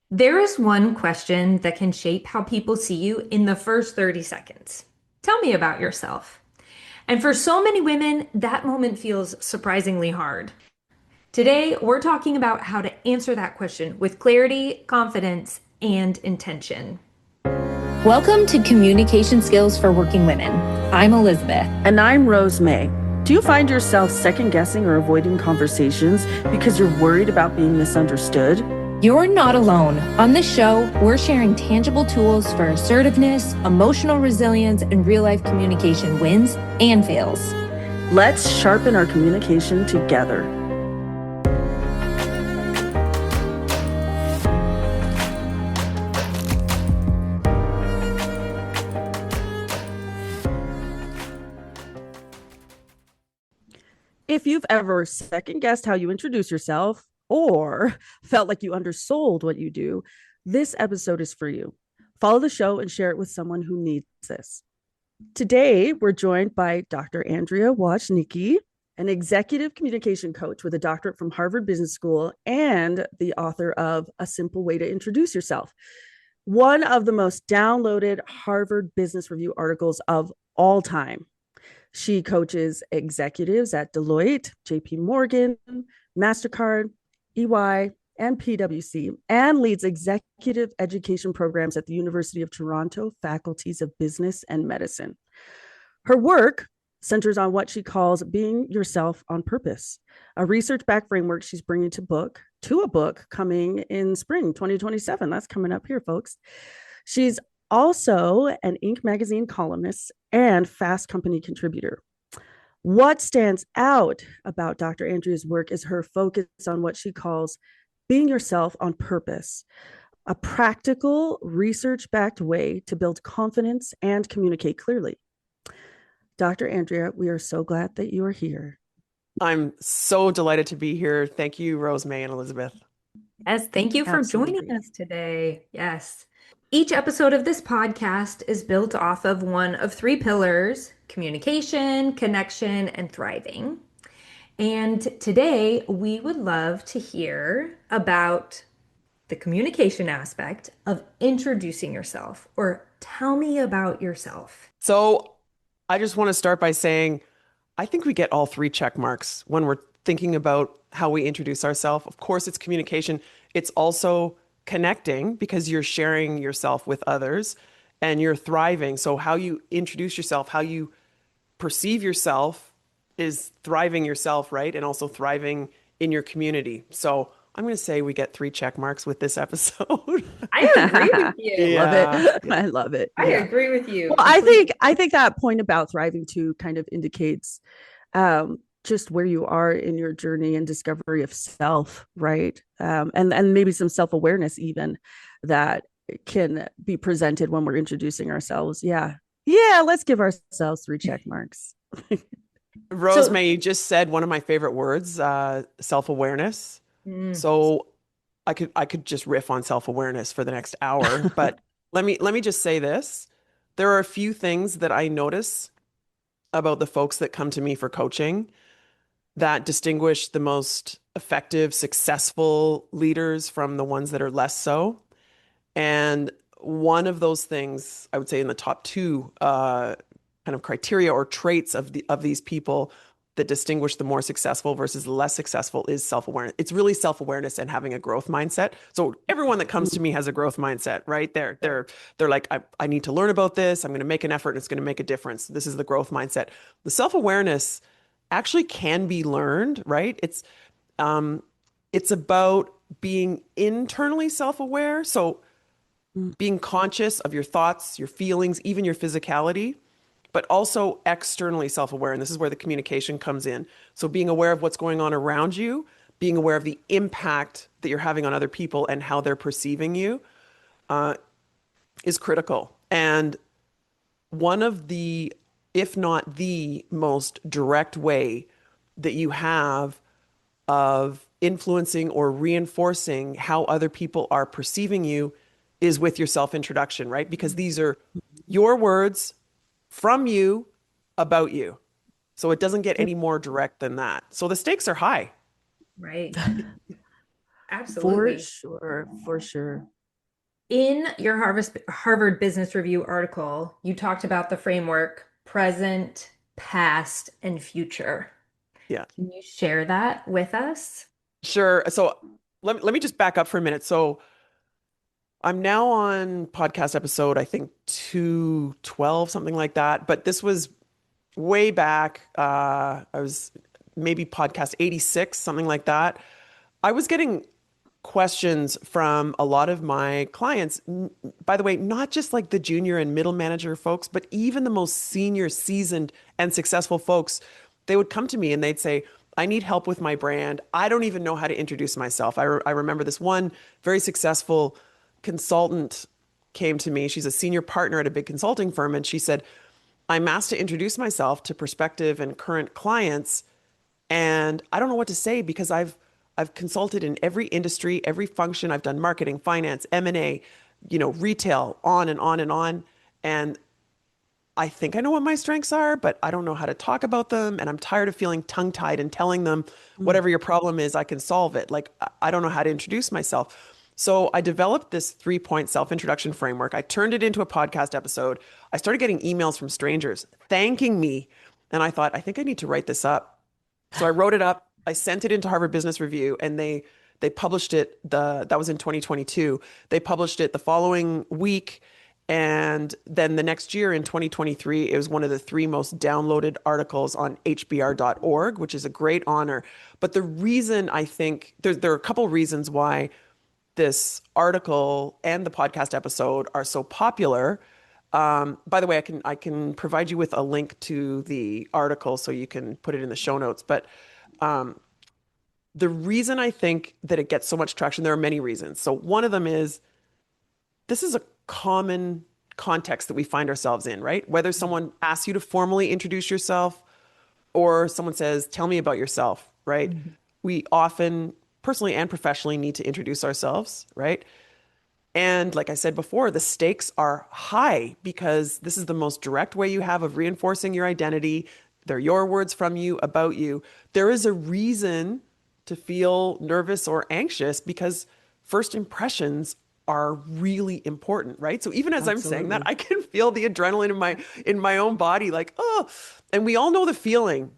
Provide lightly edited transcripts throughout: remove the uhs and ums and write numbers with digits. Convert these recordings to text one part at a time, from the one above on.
There is one question that can shape how people see you in the first 30 seconds. Tell me about yourself. And for so many women, that moment feels surprisingly hard. Today, we're talking about how to answer that question with clarity, confidence, and intention. Welcome to Communication Skills for Working Women. I'm Elizabeth. And I'm Rose May. Do you find yourself second guessing or avoiding conversations because you're worried about being misunderstood? You're not alone. On this show, we're sharing tangible tools for assertiveness, emotional resilience, and real life communication wins and fails. Let's sharpen our communication together. If you've ever second guessed how you introduce yourself or felt like you undersold what you do, this episode is for you. Follow the show and share it with someone who needs this. Today, we're joined by Dr. Andrea Wojnicki, an executive communication coach with a doctorate from Harvard Business School and the author of A Simple Way to Introduce Yourself, one of the most downloaded Harvard Business Review articles of all time. She coaches executives at Deloitte, JP Morgan, MasterCard, EY, and PwC, and leads executive education programs at the University of Toronto faculties of business and medicine. Her work centers on what she calls being yourself on purpose, a research-backed framework she's bringing to a book coming in spring 2027. That's coming up here, folks. She's also an Inc. magazine columnist and Fast Company contributor. What stands out about Dr. Andrea's work is her focus on what she calls being yourself on purpose, a practical, research-backed way to build confidence and communicate clearly. Dr. Andrea, we are so glad that you are here. I'm so delighted to be here. Thank you, Rose May and Elizabeth. Yes, thank you for joining us today. Yes. Each episode of this podcast is built off of one of three pillars: communication, connection, and thriving. And today we would love to hear about the communication aspect of introducing yourself, or tell me about yourself. So I just want to start by saying I think we get all three check marks when we're thinking about how we introduce ourselves. Of course, it's communication. It's also connecting because you're sharing yourself with others and you're thriving. So how you introduce yourself, how you perceive yourself is thriving yourself, right? And also thriving in your community. So I'm going to say we get three check marks with this episode. I agree with you. Yeah. I love it. I agree with you. Well, I think that point about thriving too kind of indicates just where you are in your journey and discovery of self, right? And maybe some self-awareness even that can be presented when we're introducing ourselves. Yeah. Let's give ourselves three check marks. Rose May, you just said one of my favorite words, self-awareness. So I could just riff on self-awareness for the next hour, but let me just say this. There are a few things that I notice about the folks that come to me for coaching that distinguish the most effective, successful leaders from the ones that are less so. And one of those things, I would say in the top two kind of criteria or traits of these people that distinguish the more successful versus the less successful is self-awareness. It's really self-awareness and having a growth mindset. So everyone that comes to me has a growth mindset, right? They're like, I need to learn about this. I'm going to make an effort and it's going to make a difference. This is the growth mindset. The self-awareness actually can be learned, right? It's about being internally self-aware. So being conscious of your thoughts, your feelings, even your physicality, but also externally self-aware. And this is where the communication comes in. So being aware of what's going on around you, being aware of the impact that you're having on other people and how they're perceiving you is critical. And one of the, if not the most direct way that you have of influencing or reinforcing how other people are perceiving you is with your self-introduction, right? Because these are your words from you about you. So it doesn't get any more direct than that. So the stakes are high. Right. Absolutely. For sure. In your Harvard Business Review article, you talked about the framework present, past, and future. Yeah. Can you share that with us? Sure. So let me just back up for a minute. So I'm now on podcast episode, I think 212, something like that. But this was way back. I was maybe podcast 86, something like that. I was getting questions from a lot of my clients. By the way, not just like the junior and middle manager folks, but even the most senior, seasoned, and successful folks. They would come to me and they'd say, I need help with my brand. I don't even know how to introduce myself. I remember this one very successful consultant came to me. She's a senior partner at a big consulting firm. And she said, I'm asked to introduce myself to prospective and current clients. And I don't know what to say because I've consulted in every industry, every function. I've done marketing, finance, M&A, retail, on and on and on. And I think I know what my strengths are, but I don't know how to talk about them. And I'm tired of feeling tongue-tied and telling them whatever your problem is, I can solve it. Like, I don't know how to introduce myself. So I developed this 3-point self-introduction framework. I turned it into a podcast episode. I started getting emails from strangers thanking me. And I thought, I think I need to write this up. So I wrote it up. I sent it into Harvard Business Review, and they published it. That was in 2022. They published it the following week, and then the next year in 2023, it was one of the 3 most downloaded articles on hbr.org, which is a great honor. But the reason I think there are a couple reasons why this article and the podcast episode are so popular. By the way, I can provide you with a link to the article so you can put it in the show notes. But the reason I think that it gets so much traction, there are many reasons. So one of them is this is a common context that we find ourselves in, right? Whether someone asks you to formally introduce yourself or someone says, tell me about yourself, right? Mm-hmm. We often, personally and professionally, need to introduce ourselves, right? And like I said before, the stakes are high because this is the most direct way you have of reinforcing your identity. They're your words from you, about you. There is a reason to feel nervous or anxious because first impressions are really important, right? So even as I'm saying that, I can feel the adrenaline in my own body, like, oh, and we all know the feeling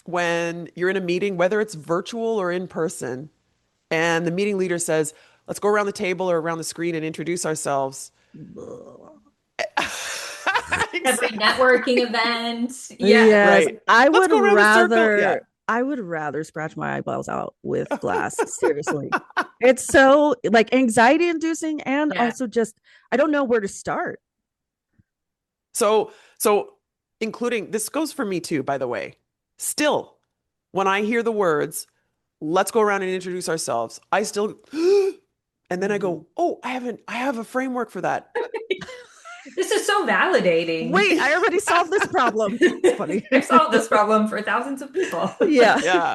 when you're in a meeting, whether it's virtual or in person, and the meeting leader says, let's go around the table or around the screen and introduce ourselves. Every networking event. Yeah. Yes, right. I would rather scratch my eyeballs out with glass. Seriously. It's so like anxiety inducing and also just, I don't know where to start. So including, this goes for me too, by the way. Still, when I hear the words, let's go around and introduce ourselves, I still, and then I go, oh, I have a framework for that. This is so validating. Wait, I already solved this problem. It's funny. I've solved this problem for thousands of people. Yeah.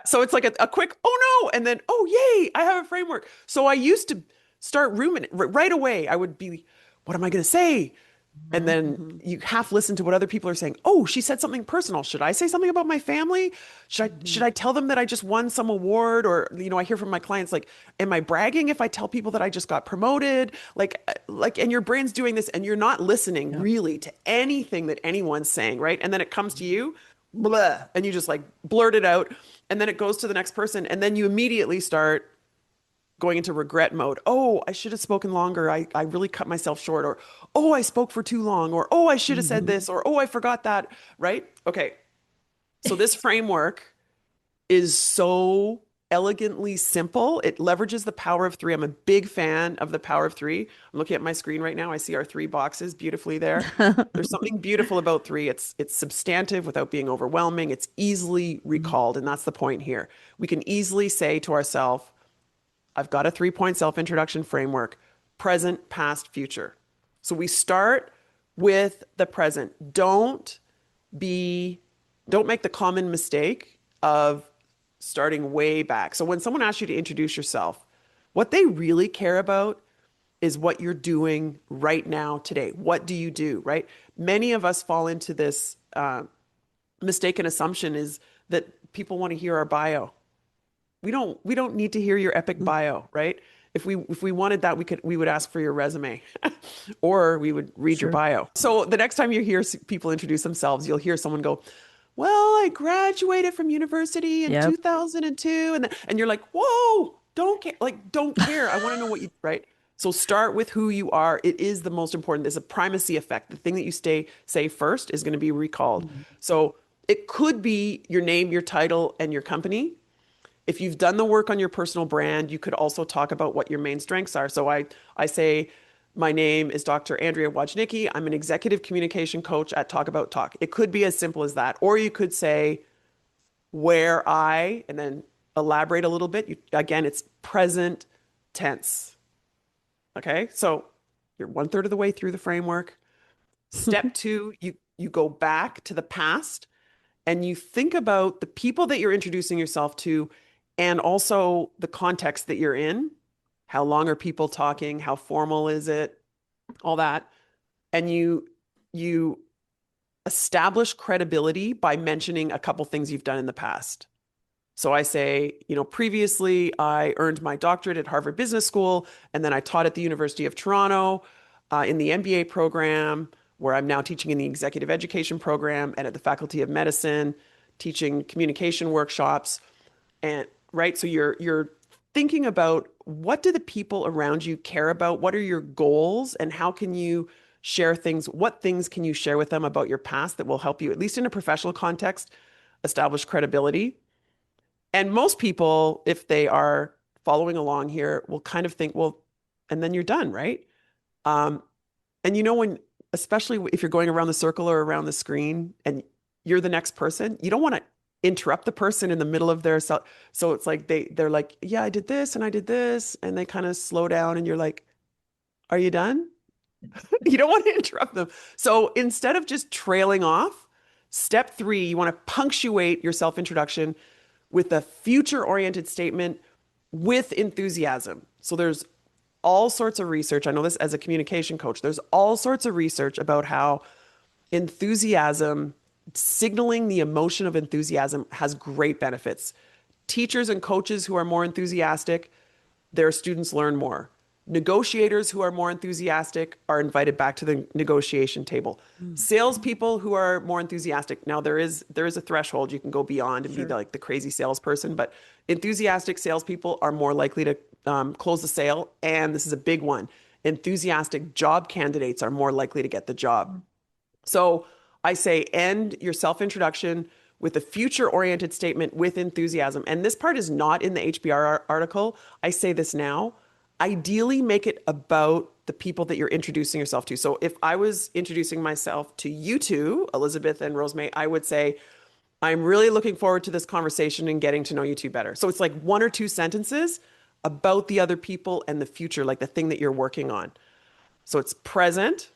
So it's like a quick, oh no, and then, oh yay, I have a framework. So I used to start ruminating right away. I would be, what am I going to say? And then you half listen to what other people are saying. Oh, she said something personal. Should I say something about my family? Should I tell them that I just won some award? Or, I hear from my clients, like, am I bragging if I tell people that I just got promoted? Like, and your brain's doing this and you're not listening really to anything that anyone's saying, right? And then it comes to you, blah, and you just like blurt it out. And then it goes to the next person. And then you immediately start going into regret mode. Oh, I should have spoken longer. I really cut myself short. Or, oh, I spoke for too long. Or, oh, I should have said this. Or, oh, I forgot that. Right? Okay. So this framework is so elegantly simple. It leverages the power of 3. I'm a big fan of the power of 3. I'm looking at my screen right now. I see our 3 boxes beautifully there. There's something beautiful about 3. It's substantive without being overwhelming. It's easily recalled. And that's the point here. We can easily say to ourselves, I've got a 3-point self-introduction framework, present, past, future. So we start with the present. Don't make the common mistake of starting way back. So when someone asks you to introduce yourself, what they really care about is what you're doing right now today. What do you do, right? Many of us fall into this mistaken assumption is that people want to hear our bio. We don't need to hear your epic bio, right? If we wanted that, we would ask for your resume or we would read your bio. So the next time you hear people introduce themselves, you'll hear someone go, well, I graduated from university in 2002. And you're like, whoa, don't care. Like, don't care. I want to know what you, right? So start with who you are. It is the most important. There's a primacy effect. The thing that you say first is going to be recalled. So it could be your name, your title, and your company. If you've done the work on your personal brand, you could also talk about what your main strengths are. So I say, my name is Dr. Andrea Wojnicki. I'm an executive communication coach at Talk About Talk. It could be as simple as that. Or you could say and then elaborate a little bit. Again, it's present tense. Okay. So you're 1/3 of the way through the framework. Step 2, you go back to the past and you think about the people that you're introducing yourself to and also the context that you're in. How long are people talking? How formal is it? All that. And you establish credibility by mentioning a couple things you've done in the past. So I say, previously I earned my doctorate at Harvard Business School, and then I taught at the University of Toronto in the MBA program, where I'm now teaching in the executive education program and at the Faculty of Medicine, teaching communication workshops. And right, so you're thinking about what do the people around you care about? What are your goals, and how can you share things? What things can you share with them about your past that will help you, at least in a professional context, establish credibility? And most people, if they are following along here, will kind of think, well, and then you're done, right? And especially if you're going around the circle or around the screen and you're the next person, you don't want to interrupt the person in the middle of their so it's like they're like, yeah, I did this and I did this, and they kind of slow down and you're like, are you done? You don't want to interrupt them. So instead of just trailing off, step 3, you want to punctuate your self-introduction with a future-oriented statement with enthusiasm. So there's all sorts of research. I know this as a communication coach. There's all sorts of research about how enthusiasm, signaling the emotion of enthusiasm, has great benefits. Teachers and coaches who are more enthusiastic, their students learn more. Negotiators who are more enthusiastic are invited back to the negotiation table. Salespeople who are more enthusiastic. Now there is a threshold you can go beyond and be like the crazy salesperson, but enthusiastic salespeople are more likely to close the sale. And this is a big one. Enthusiastic job candidates are more likely to get the job. So I say end your self-introduction with a future-oriented statement with enthusiasm. And this part is not in the HBR article. I say this now. Ideally, make it about the people that you're introducing yourself to. So if I was introducing myself to you two, Elizabeth and Rosemary, I would say, I'm really looking forward to this conversation and getting to know you two better. So it's like 1 or 2 sentences about the other people and the future, like the thing that you're working on. So it's present,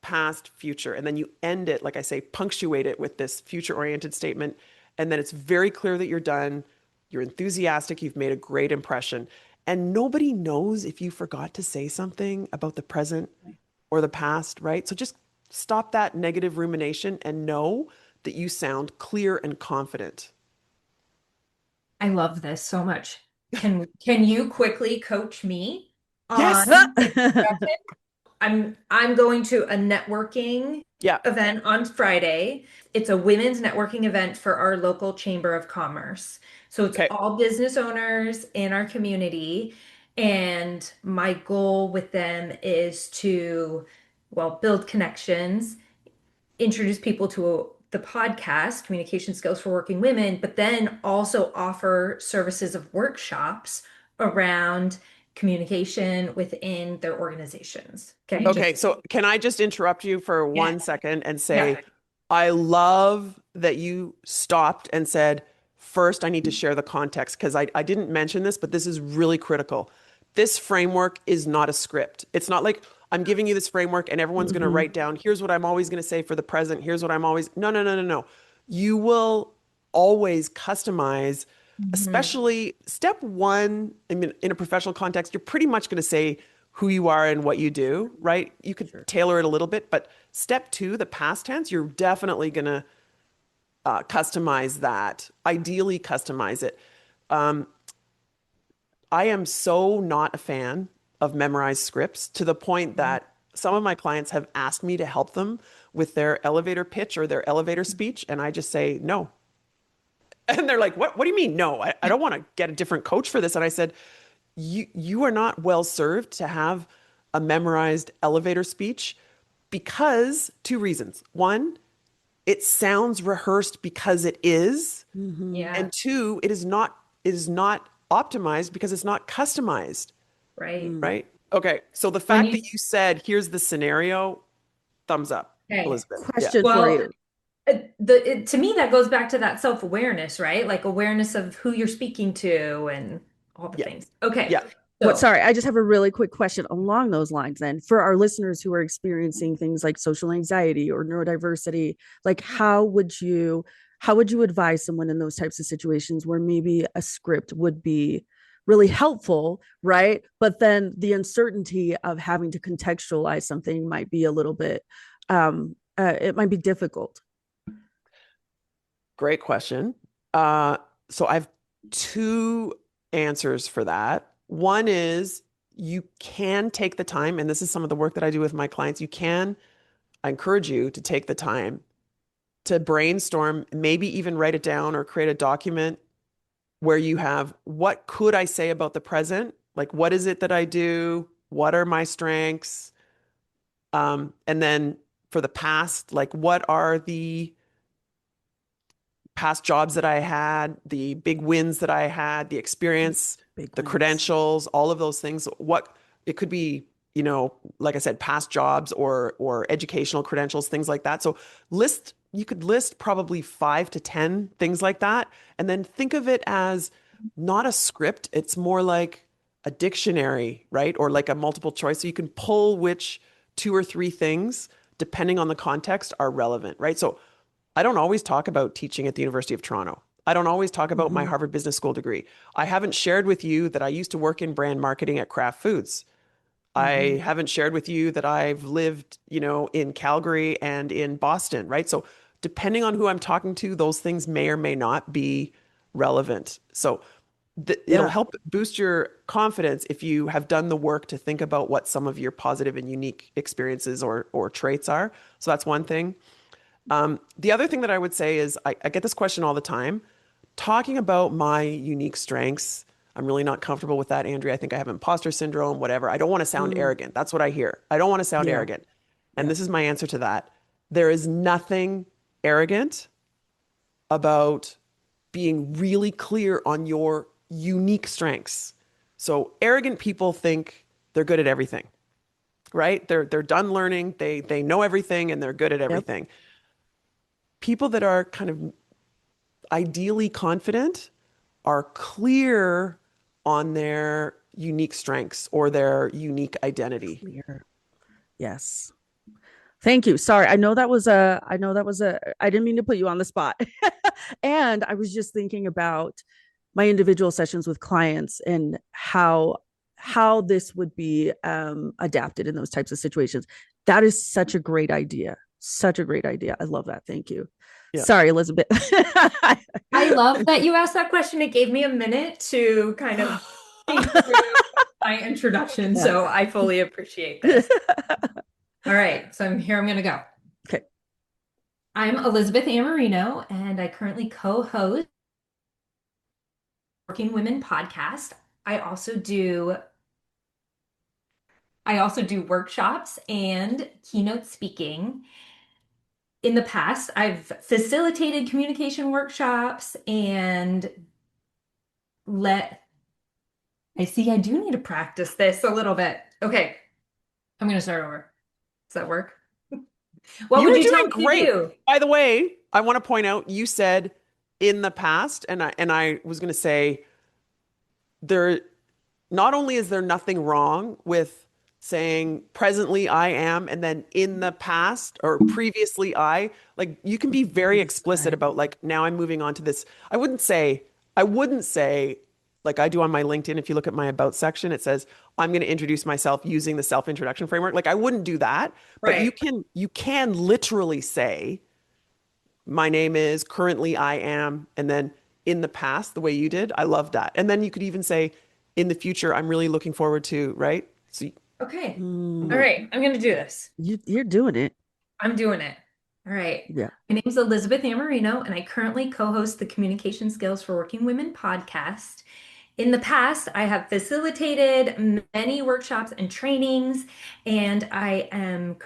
past, future. And then you end it, like I say, punctuate it with this future-oriented statement. And then it's very clear that you're done. You're enthusiastic. You've made a great impression. And nobody knows if you forgot to say something about the present or the past, right? So just stop that negative rumination and know that you sound clear and confident. I love this so much. Can you quickly coach me Yes. on I'm going to a networking event on Friday. It's a women's networking event for our local Chamber of Commerce. So it's all business owners in our community. And my goal with them is to, build connections, introduce people to the podcast, Communication Skills for Working Women, but then also offer services of workshops around communication within their organizations. Okay. So can I just interrupt you for 1 second and say, I love that you stopped and said, first, I need to share the context, because I didn't mention this, but this is really critical. This framework is not a script. It's not like I'm giving you this framework and everyone's going to write down, here's what I'm always going to say for the present. Here's what I'm always, no. You will always customize, especially step 1. I mean, in a professional context, you're pretty much going to say who you are and what you do, right? You could tailor it a little bit, but step 2, the past tense, you're definitely going to customize that, ideally customize it. I am so not a fan of memorized scripts to the point that some of my clients have asked me to help them with their elevator pitch or their elevator speech. And I just say, no. And they're like, what do you mean? No, I don't want to get a different coach for this. And I said, you are not well served to have a memorized elevator speech because two reasons. One, it sounds rehearsed because it is. Yeah. And two, it is not optimized because it's not customized. Right. Right? Okay. So the When fact that you said, here's the scenario, thumbs up, okay. Elizabeth. Yeah. Question for Well, you. to me, that goes back to that self-awareness, right? Like awareness of who you're speaking to and all the Yeah. things. Okay. Yeah. What, So, sorry, I just have a really quick question along those lines then. For our listeners who are experiencing things like social anxiety or neurodiversity, like how would you advise someone in those types of situations where maybe a script would be really helpful, right? But then the uncertainty of having to contextualize something might be a little bit it might be difficult. Great question. So I have two answers for that. One is you can take the time, and this is some of the work that I do with my clients. I encourage you to take the time to brainstorm, maybe even write it down or create a document where you have what could I say about the present? Like, what is it that I do? What are my strengths? And then for the past, like, what are the past jobs that I had, the big wins that I had, the experience, Big the wins. credentials, all of those things. What it could be, like I said, past jobs or educational credentials, things like that. So you could list probably 5 to 10 things like that, and then think of it as not a script. It's more like a dictionary, right? Or like a multiple choice. So you can pull which 2 or 3 things, depending on the context, are relevant, right? So I don't always talk about teaching at the University of Toronto. I don't always talk about my Harvard Business School degree. I haven't shared with you that I used to work in brand marketing at Kraft Foods. I haven't shared with you that I've lived, in Calgary and in Boston, right? So depending on who I'm talking to, those things may or may not be relevant. So it'll help boost your confidence if you have done the work to think about what some of your positive and unique experiences or traits are. So that's one thing. The other thing that I would say is I get this question all the time. Talking about my unique strengths, I'm really not comfortable with that, Andrea. I think I have imposter syndrome, whatever. I don't want to sound arrogant. That's what I hear. I don't want to sound arrogant. And this is my answer to that. There is nothing arrogant about being really clear on your unique strengths. So arrogant people think they're good at everything, right? They're done learning. They know everything and they're good at everything. People that are kind of ideally confident are clear on their unique strengths or their unique identity. Clear. Yes. Thank you. Sorry. I didn't mean to put you on the spot. And I was just thinking about my individual sessions with clients and how this would be adapted in those types of situations. That is such a great idea. Such a great idea. I love that. Thank you. Yeah. Sorry, Elizabeth. I love that you asked that question. It gave me a minute to kind of think through my introduction. Yeah. So I fully appreciate this. All right. So I'm going to go. Okay. I'm Elizabeth Amarino, and I currently co-host Working Women podcast. I also do workshops and keynote speaking. In the past, I've facilitated communication workshops and I do need to practice this a little bit. Okay, I'm going to start over. Does that work? What would you tell me to do? By the way, I want to point out you said in the past, and I was going to say there. Not only is there nothing wrong with saying presently I am, and then in the past or previously like you can be very explicit about like now I'm moving on to this. I wouldn't say like I do on my LinkedIn. If you look at my about section, it says I'm going to introduce myself using the self-introduction framework. Like I wouldn't do that, but you can literally say my name is, currently I am, and then in the past the way you did. I love that. And then you could even say in the future, I'm really looking forward to, right? So, Okay. All Mm, right. I'm going to do this. you're doing it. I'm doing it. All right. Yeah. My name is Elizabeth Amarino, and I currently co-host the Communication Skills for Working Women podcast. In the past, I have facilitated many workshops and trainings, and I'm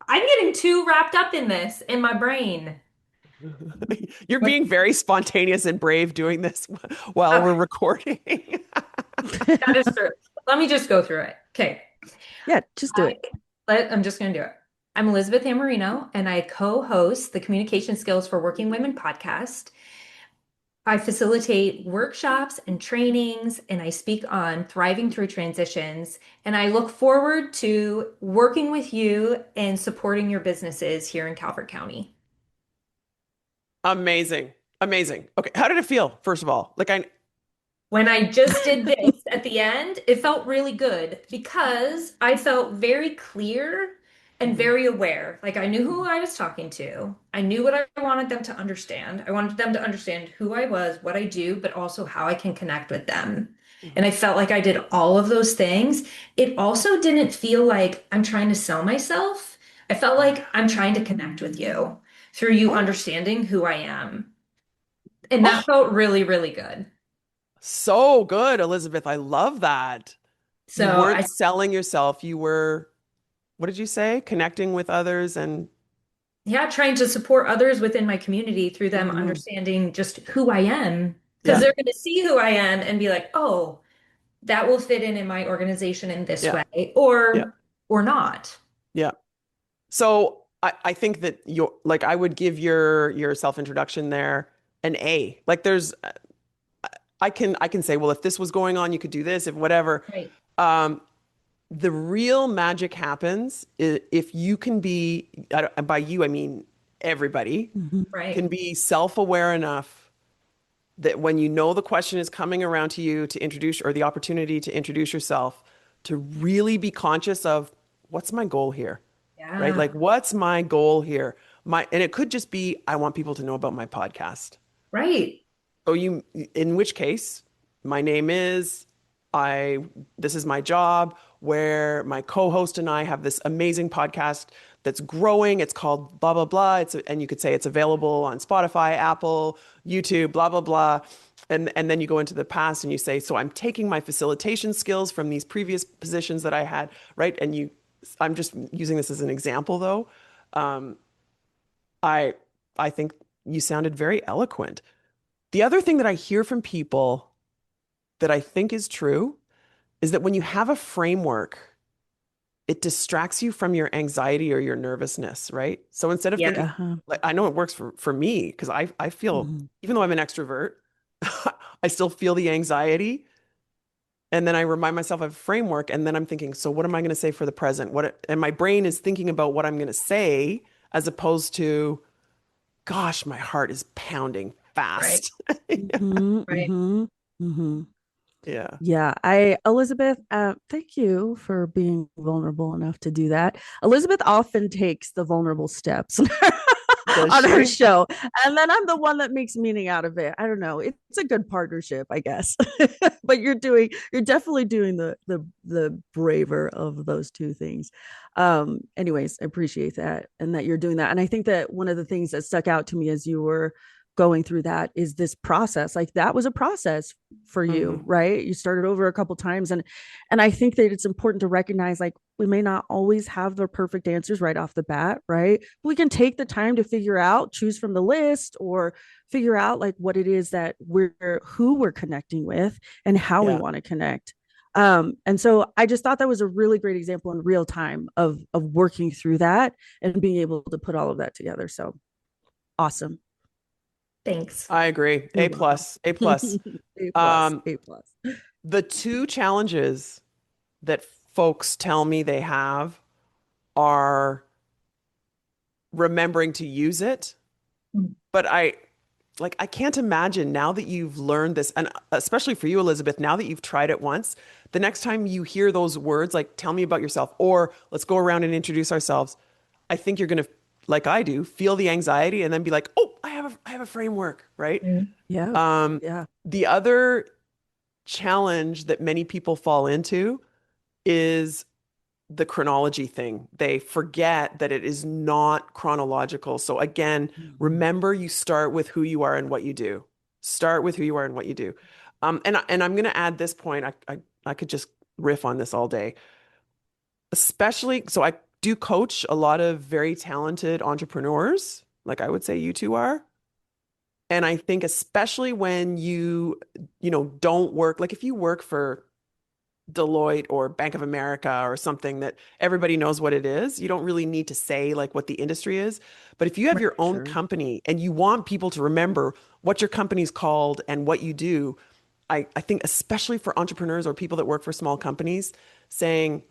getting too wrapped up in this in my brain. you're being very spontaneous and brave doing this while we're Okay, recording. that is true. Let me just go through it. Okay. Yeah, just do it. I'm just going to do it. I'm Elizabeth Amarino, and I co-host the Communication Skills for Working Women podcast. I facilitate workshops and trainings, and I speak on thriving through transitions. And I look forward to working with you and supporting your businesses here in Calvert County. Amazing. Amazing. Okay. How did it feel, first of all? When I just did this at the end, it felt really good because I felt very clear and Mhm. very aware. Like I knew who I was talking to. I knew what I wanted them to understand. I wanted them to understand who I was, what I do, but also how I can connect with them. And Mhm. I felt like I did all of those things. It also didn't feel like I'm trying to sell myself. I felt like I'm trying to connect with you through you Oh, understanding who I am. And that oh, felt really, really good. so good, Elizabeth. I love that. You So weren't I selling yourself. You were, what did you say? Connecting with others and yeah, trying to support others within my community through them Mhm. understanding just who I am. Because Yeah, they're going to see who I am and be like, oh, that will fit in my organization in this yeah, way, yeah, or not. yeah. So I think that you're like I would give your self-introduction there an A. Like there's I can say, well, if this was going on, you could do this, if whatever. Right. Um, the real magic happens if you can be, by you, I mean everybody, Mhm. can Right. be self-aware enough that when you know the question is coming around to you to introduce or the opportunity to introduce yourself, to really be conscious of what's my goal here, right? Yeah. Like, what's my goal here? And it could just be, I want people to know about my podcast. Right. So in which case, my name is, I, this is my job where my co-host and I have this amazing podcast that's growing. It's called blah, blah, blah. And you could say it's available on Spotify, Apple, YouTube, blah, blah, blah. And then you go into the past and you say, so I'm taking my facilitation skills from these previous positions that I had, right? I'm just using this as an example though. Um, I, I think you sounded very eloquent. The other thing that I hear from people that I think is true is that when you have a framework, it distracts you from your anxiety or your nervousness, right? So instead of Yeah. thinking, Uh-huh. like, I know it works for me because I feel, Mhm. even though I'm an extrovert, I still feel the anxiety. And then I remind myself of a framework. And then I'm thinking, so what am I going to say for the present? And my brain is thinking about what I'm going to say as opposed to, gosh, my heart is pounding Right. fast. Mhm. Right. Mhm. Mhm. Yeah. Yeah, Elizabeth, thank you for being vulnerable enough to do that. Elizabeth often takes the vulnerable steps Does on her she? show, and then I'm the one that makes meaning out of it. I don't know. It's a good partnership, I guess. But you're definitely doing the braver of those two things. Anyways, I appreciate that and that you're doing that. And I think that one of the things that stuck out to me as you were going through that is this process. Like that was a process for you, Mhm. right? You started over a couple times, and I think that it's important to recognize like we may not always have the perfect answers right off the bat, right? We can take the time to figure out, choose from the list, or figure out like what it is that who we're connecting with and how we Yeah. want to connect. And so I just thought that was a really great example in real time of working through that and being able to put all of that together. So awesome. Thanks. I agree. You're A welcome. plus, A plus. A plus, Um, A plus. the two challenges that folks tell me they have are remembering to use it. But I can't imagine now that you've learned this, and especially for you, Elizabeth, now that you've tried it once, the next time you hear those words, like tell me about yourself, or let's go around and introduce ourselves, I think you're gonna, like I do, feel the anxiety and then be like, oh, I have a framework, right? Yeah. Um, Yeah. the other challenge that many people fall into is the chronology thing. They forget that it is not chronological. So again, remember, you start with who you are and what you do. Start with who you are and what you do. And I'm going to add this point. I could just riff on this all day. Especially, so I do coach a lot of very talented entrepreneurs, like I would say you two are. And I think especially when don't work, like if you work for Deloitte or Bank of America or something that everybody knows what it is, you don't really need to say like what the industry is. But if you have your own company and you want people to remember what your company's called and what you do, I think especially for entrepreneurs or people that work for small companies, saying,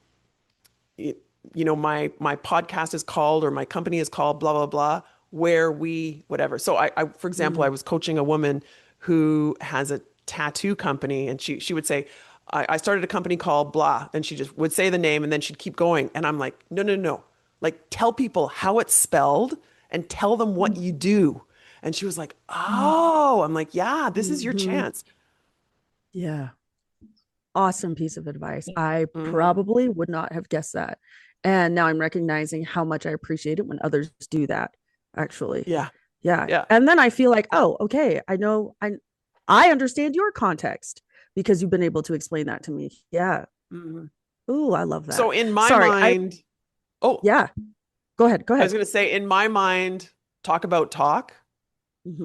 my podcast is called, or my company is called blah, blah, blah, where we, whatever. So for example, I was coaching a woman who has a tattoo company, and she would say, I started a company called blah, and she just would say the name and then she'd keep going. And I'm like, no, no, no. Like, tell people how it's spelled and tell them what you do. And she was like, oh, I'm like, yeah, this is your chance. Yeah. Awesome piece of advice. I probably would not have guessed that. And now I'm recognizing how much I appreciate it when others do that, actually. Yeah. Yeah. Yeah. And then I feel like, oh, okay, I understand your context because you've been able to explain that to me. Yeah. Ooh, I love that. So in my mind, yeah. Go ahead. I was going to say, in my mind, talk about talk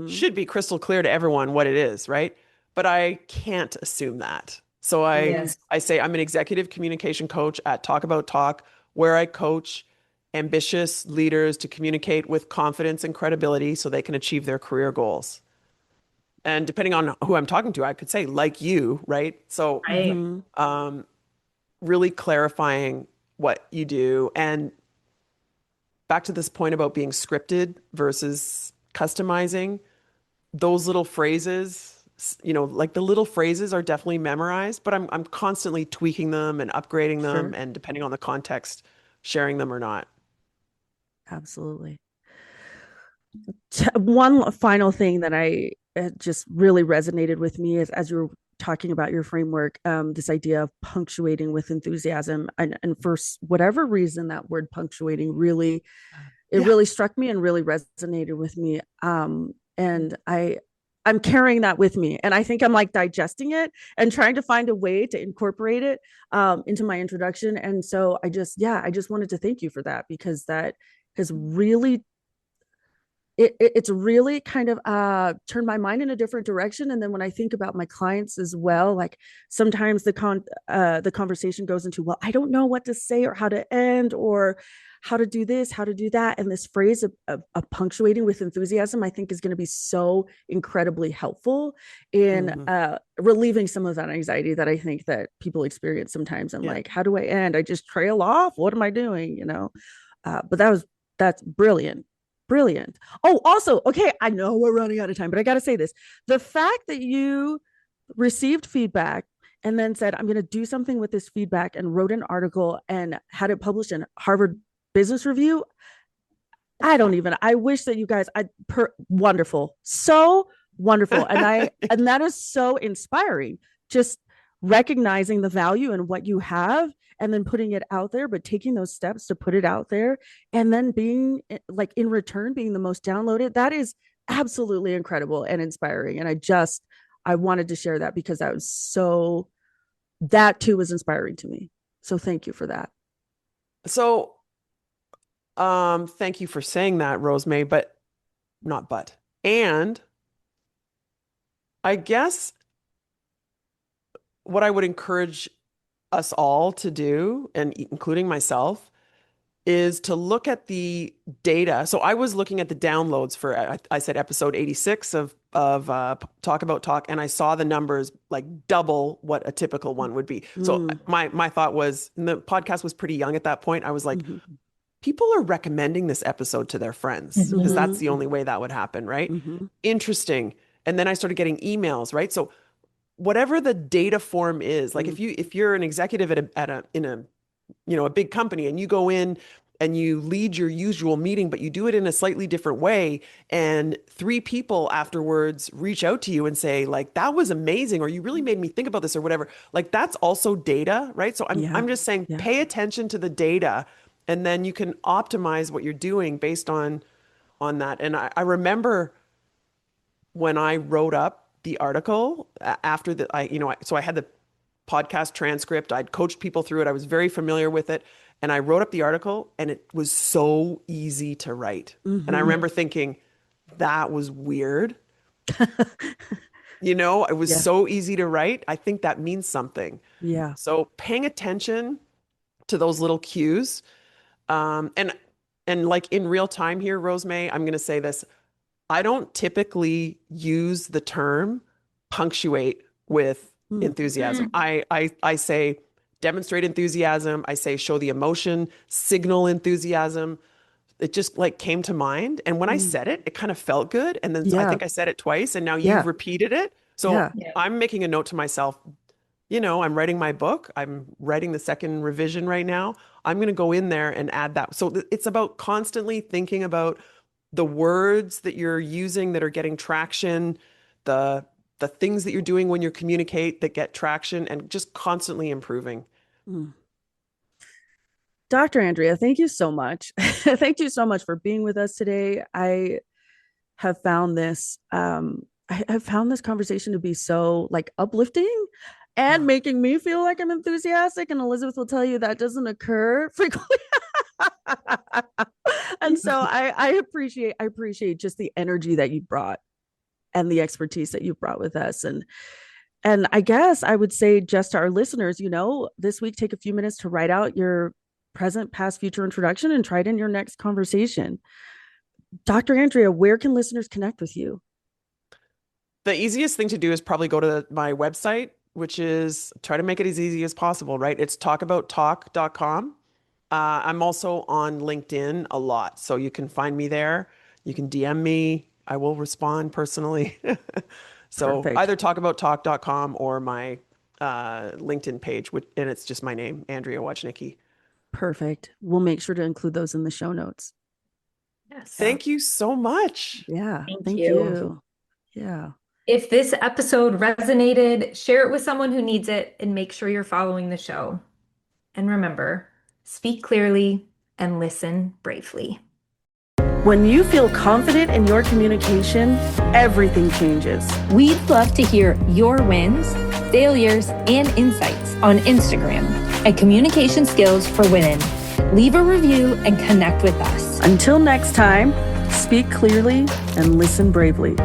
should be crystal clear to everyone what it is, right? But I can't assume that. So I say I'm an executive communication coach at Talk About Talk, where I coach ambitious leaders to communicate with confidence and credibility so they can achieve their career goals. And depending on who I'm talking to, I could say like you, right? So really clarifying what you do. And back to this point about being scripted versus customizing, those little phrases, like the little phrases are definitely memorized, but I'm constantly tweaking them and upgrading them, and depending on the context, sharing them or not. Absolutely. One final thing that I just really resonated with me is, as you're talking about your framework, this idea of punctuating with enthusiasm, and for whatever reason, that word punctuating really struck me and really resonated with me. And I'm carrying that with me, and I think I'm like digesting it and trying to find a way to incorporate it into my introduction. And so I just wanted to thank you for that, because that has really it's really kind of turned my mind in a different direction. And then when I think about my clients as well, like sometimes the conversation goes into, well, I don't know what to say or how to end or how to do this, how to do that. And this phrase of punctuating with enthusiasm, I think is going to be so incredibly helpful in relieving some of that anxiety that I think that people experience sometimes. And like, how do I end? I just trail off. What am I doing? But that's brilliant. Brilliant. Oh, also, okay, I know we're running out of time, but I got to say this. The fact that you received feedback and then said, I'm going to do something with this feedback, and wrote an article and had it published in Harvard Business Review. I wish that you guys, wonderful. So wonderful. And that is so inspiring. Just recognizing the value in what you have and then putting it out there, but taking those steps to put it out there, and then being like, in return, being the most downloaded. That is absolutely incredible and inspiring. And I wanted to share that because that too was inspiring to me. So thank you for that. So, thank you for saying that, Rosemary, and I guess what I would encourage us all to do, and including myself, is to look at the data. So I was looking at the downloads for, I said episode 86 of Talk About Talk, and I saw the numbers like double what a typical one would be. So my thought was, and the podcast was pretty young at that point, I was like, people are recommending this episode to their friends, because that's the only way that would happen, right? Interesting. And then I started getting emails, right? So whatever the data form is, like if you're an executive in a big company, and you go in and you lead your usual meeting, but you do it in a slightly different way. And 3 people afterwards reach out to you and say, like, that was amazing, or you really made me think about this, or whatever. Like, that's also data, right? So I'm just saying, pay attention to the data, and then you can optimize what you're doing based on that. And I remember when I wrote up the article after so I had the podcast transcript, I'd coached people through it, I was very familiar with it. And I wrote up the article, and it was so easy to write. And I remember thinking, that was weird. It was so easy to write. I think that means something. Yeah. So paying attention to those little cues. And like in real time here, Rosemary, I'm going to say this. I don't typically use the term punctuate with enthusiasm. I say, demonstrate enthusiasm. I say, show the emotion, signal enthusiasm. It just like came to mind. And when I said it, it kind of felt good. And then I think I said it twice, and now you've repeated it. So I'm making a note to myself, I'm writing my book. I'm writing the second revision right now. I'm going to go in there and add that. So it's about constantly thinking about the words that you're using that are getting traction, the things that you're doing when you communicate that get traction, and just constantly improving. Dr. Andrea, thank you so much. Thank you so much for being with us today. I have found this, I've found this conversation to be so like uplifting and making me feel like I'm enthusiastic. And Elizabeth will tell you that doesn't occur frequently. And so I appreciate just the energy that you brought and the expertise that you brought with us. And I guess I would say just to our listeners, this week, take a few minutes to write out your present, past, future introduction and try it in your next conversation. Dr. Andrea, where can listeners connect with you? The easiest thing to do is probably go to my website, which is try to make it as easy as possible, right? It's talkabouttalk.com. I'm also on LinkedIn a lot, so you can find me there. You can DM me. I will respond personally. So Perfect. Either talkabouttalk.com or my LinkedIn page, and it's just my name, Andrea Wojnicki. Perfect. We'll make sure to include those in the show notes. Yes. Thank you so much. Yeah. Thank you. Yeah. If this episode resonated, share it with someone who needs it, and make sure you're following the show. And remember, speak clearly and listen bravely. When you feel confident in your communication, everything changes. We'd love to hear your wins, failures, and insights on Instagram at Communication Skills for Women. Leave a review and connect with us. Until next time, speak clearly and listen bravely.